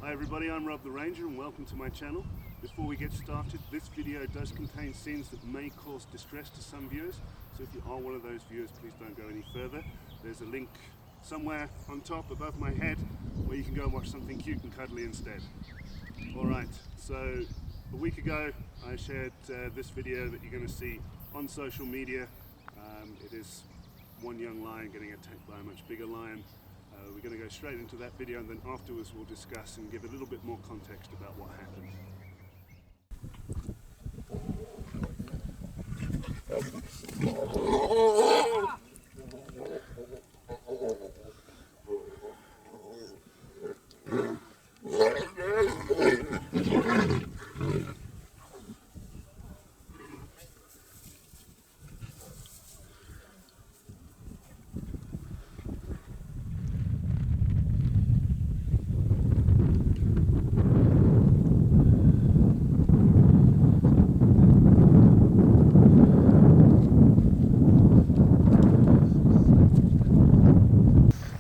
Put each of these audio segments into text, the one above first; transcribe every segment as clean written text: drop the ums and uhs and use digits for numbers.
Hi everybody, I'm Rob the Ranger and welcome to my channel. Before we get started, this video does contain scenes that may cause distress to some viewers, so if you are one of those viewers, please don't go any further. There's a link somewhere on top above my head where you can go and watch something cute and cuddly instead. Alright, so a week ago I shared this video that you're going to see on social media. It is one young lion getting attacked by a much bigger lion. We're going to go straight into that video, and then afterwards we'll discuss and give a little bit more context about what happened.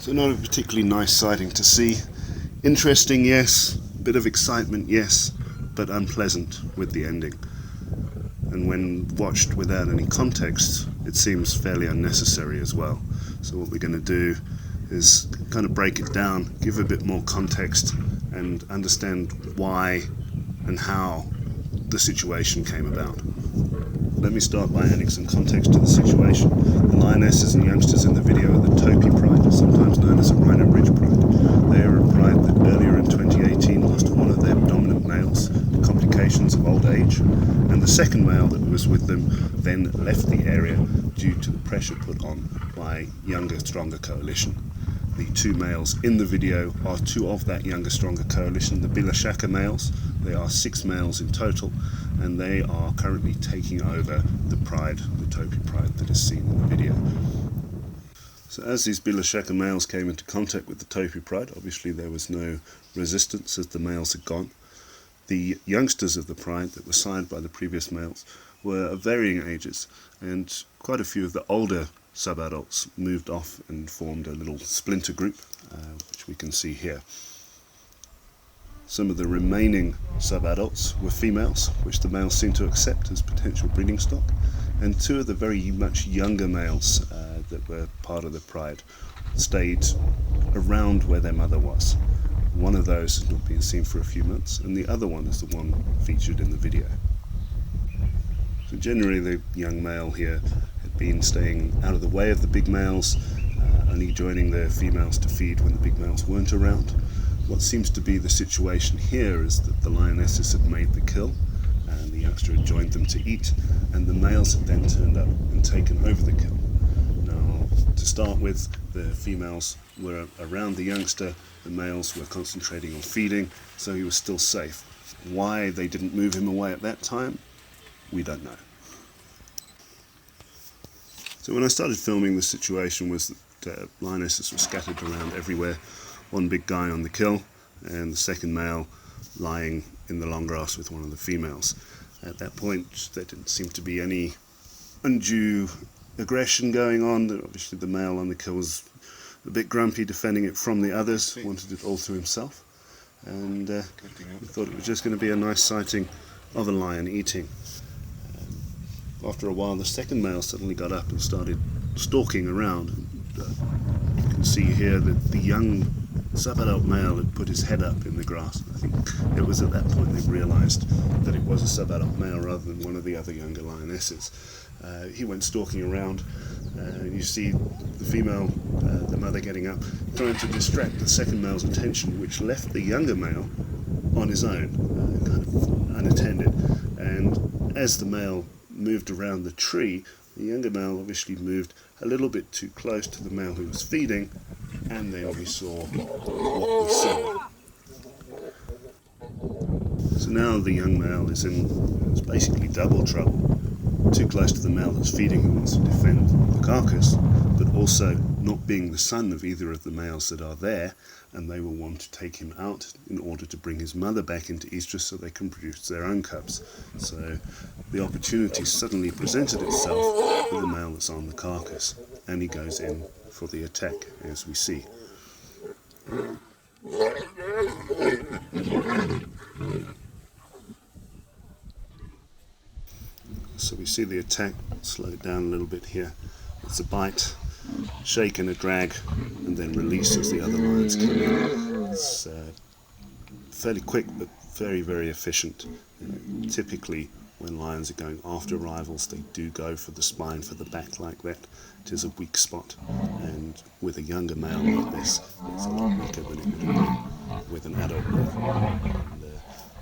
So not a particularly nice sighting to see. Interesting, yes. Bit of excitement, yes. But unpleasant with the ending. And when watched without any context, it seems fairly unnecessary as well. So what we're going to do is kind of break it down, give a bit more context, and understand why and how the situation came about. Let me start by adding some context to the situation. The lionesses and youngsters in the video are the Topi Pride, sometimes known as a Rhino Ridge Pride. They are a pride that earlier in 2018 lost one of their dominant males to complications of old age, and the second male that was with them then left the area due to the pressure put on by younger, stronger coalition. The two males in the video are two of that younger, stronger coalition, the Bila Shaka males. There are 6 males in total, and they are currently taking over the pride, the Topi Pride that is seen in the video. So as these Bila Shaka males came into contact with the Topi Pride, obviously there was no resistance as the males had gone. The youngsters of the pride that were sired by the previous males were of varying ages, and quite a few of the older sub-adults moved off and formed a little splinter group, which we can see here. Some of the remaining sub-adults were females, which the males seemed to accept as potential breeding stock, and 2 of the very much younger males that were part of the pride stayed around where their mother was. One of those has not been seen for a few months, and the other one is the one featured in the video. So generally the young male here had been staying out of the way of the big males, only joining the females to feed when the big males weren't around. What seems to be the situation here is that the lionesses had made the kill, and the youngster had joined them to eat, and the males had then turned up and taken over the kill. Now, to start with, the females were around the youngster, the males were concentrating on feeding, so he was still safe. Why they didn't move him away at that time, we don't know. So when I started filming, the situation was that lionesses were scattered around everywhere. One big guy on the kill, and the second male lying in the long grass with one of the females. At that point, there didn't seem to be any undue aggression going on. Obviously the male on the kill was a bit grumpy, defending it from the others, wanted it all to himself, and we thought it was just going to be a nice sighting of a lion eating. After a while, the second male suddenly got up and started stalking around. You can see here that the young sub-adult male had put his head up in the grass. I think it was at that point they realised that it was a sub-adult male rather than one of the other younger lionesses. He went stalking around. You see the female, the mother, getting up, trying to distract the second male's attention, which left the younger male on his own, kind of unattended. And as the male moved around the tree, the younger male obviously moved a little bit too close to the male who was feeding, and then we saw what we saw. So now the young male is basically double trouble. Too close to the male that's feeding, who wants to defend the carcass, but also not being the son of either of the males that are there, and they will want to take him out in order to bring his mother back into estrus so they can produce their own cubs. So the opportunity suddenly presented itself with the male that's on the carcass, and he goes in for the attack, as we see. see the attack, slow it down a little bit here. It's a bite, shake and a drag, and then release as the other lions come in. It's fairly quick but very, very efficient. Typically when lions are going after rivals, they do go for the spine, for the back like that. It is a weak spot, and with a younger male like this, it's a lot weaker than it would have been with an adult male. And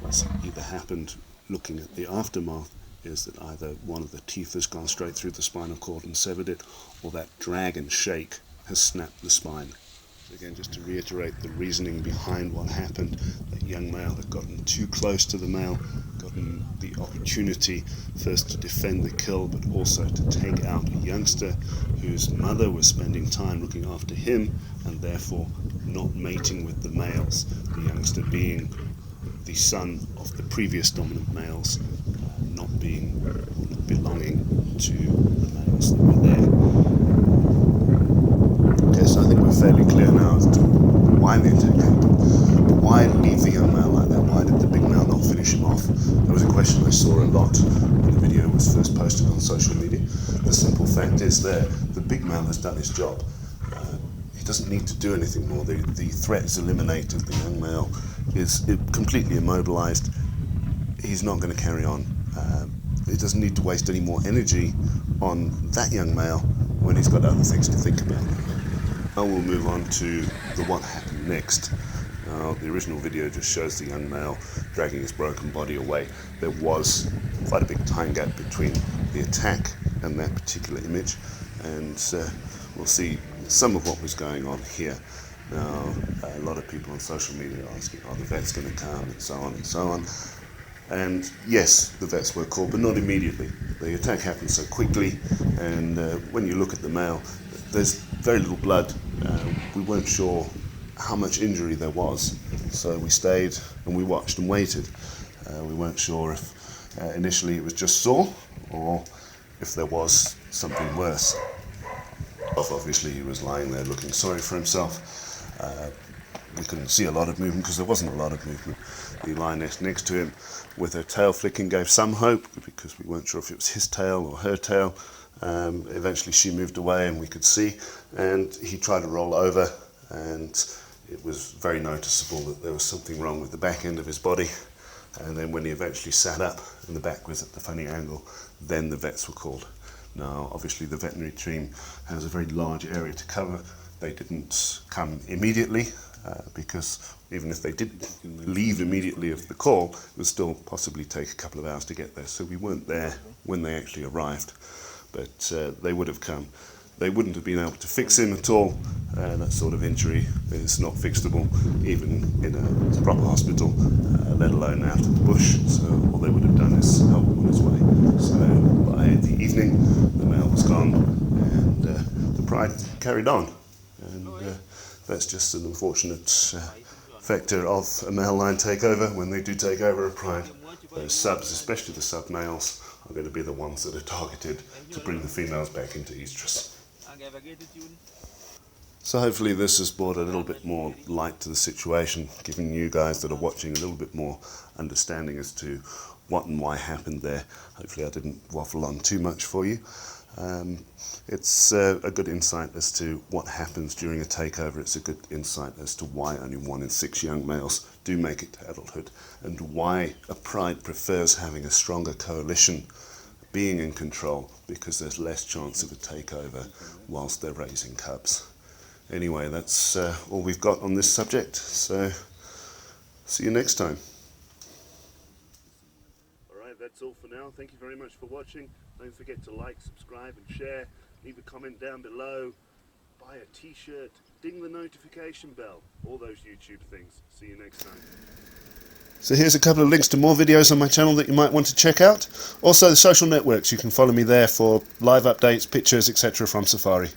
what's either happened, looking at the aftermath, is that either one of the teeth has gone straight through the spinal cord and severed it, or that drag and shake has snapped the spine. Again, just to reiterate the reasoning behind what happened, that young male had gotten too close to the male, gotten the opportunity first to defend the kill, but also to take out a youngster whose mother was spending time looking after him, and therefore not mating with the males, the youngster being the son of the previous dominant males, not belonging to the males that were there. Okay, so I think we're fairly clear now as to why the attack happened. Why leave the young male like that? Why did the big male not finish him off? That was a question I saw a lot when the video was first posted on social media. The simple fact is the big male has done his job. He doesn't need to do anything more. The threat is eliminated. The young male is completely immobilized. He's not going to carry on. He doesn't need to waste any more energy on that young male when he's got other things to think about. Now we'll move on to the what happened next. Now, the original video just shows the young male dragging his broken body away. There was quite a big time gap between the attack and that particular image, and we'll see some of what was going on here. Now, a lot of people on social media are asking, are the vets going to come, and so on and so on. And yes, the vets were called, but not immediately. The attack happened so quickly, and when you look at the male, there's very little blood. We weren't sure how much injury there was, so we stayed and we watched and waited. We weren't sure if initially it was just sore or if there was something worse. Obviously he was lying there looking sorry for himself. We couldn't see a lot of movement because there wasn't a lot of movement. The lioness next to him with her tail flicking gave some hope because we weren't sure if it was his tail or her tail. Eventually she moved away and we could see, and he tried to roll over, and it was very noticeable that there was something wrong with the back end of his body. And then when he eventually sat up and the back was at the funny angle, then the vets were called. Now obviously the veterinary team has a very large area to cover. They didn't come immediately because even if they did leave immediately of the call, it would still possibly take a couple of hours to get there. So we weren't there when they actually arrived, but they would have come. They wouldn't have been able to fix him at all. That sort of injury is not fixable, even in a proper hospital, let alone out in the bush. So all they would have done is help him on his way. So by the evening, the male was gone, and the pride carried on. And that's just an unfortunate factor of a male lion takeover. When they do take over a pride, those subs, especially the sub males, are going to be the ones that are targeted to bring the females back into estrus. So hopefully this has brought a little bit more light to the situation, giving you guys that are watching a little bit more understanding as to what and why happened there. Hopefully I didn't waffle on too much for you. It's a good insight as to what happens during a takeover. It's a good insight as to why only 1 in 6 young males do make it to adulthood, and why a pride prefers having a stronger coalition being in control, because there's less chance of a takeover whilst they're raising cubs. Anyway, that's all we've got on this subject, so see you next time. Alright, that's all for now. Thank you very much for watching. Don't forget to like, subscribe and share. Leave a comment down below. Buy a t-shirt. Ding the notification bell. All those YouTube things. See you next time. So here's a couple of links to more videos on my channel that you might want to check out. Also the social networks. You can follow me there for live updates, pictures, etc. from Safari.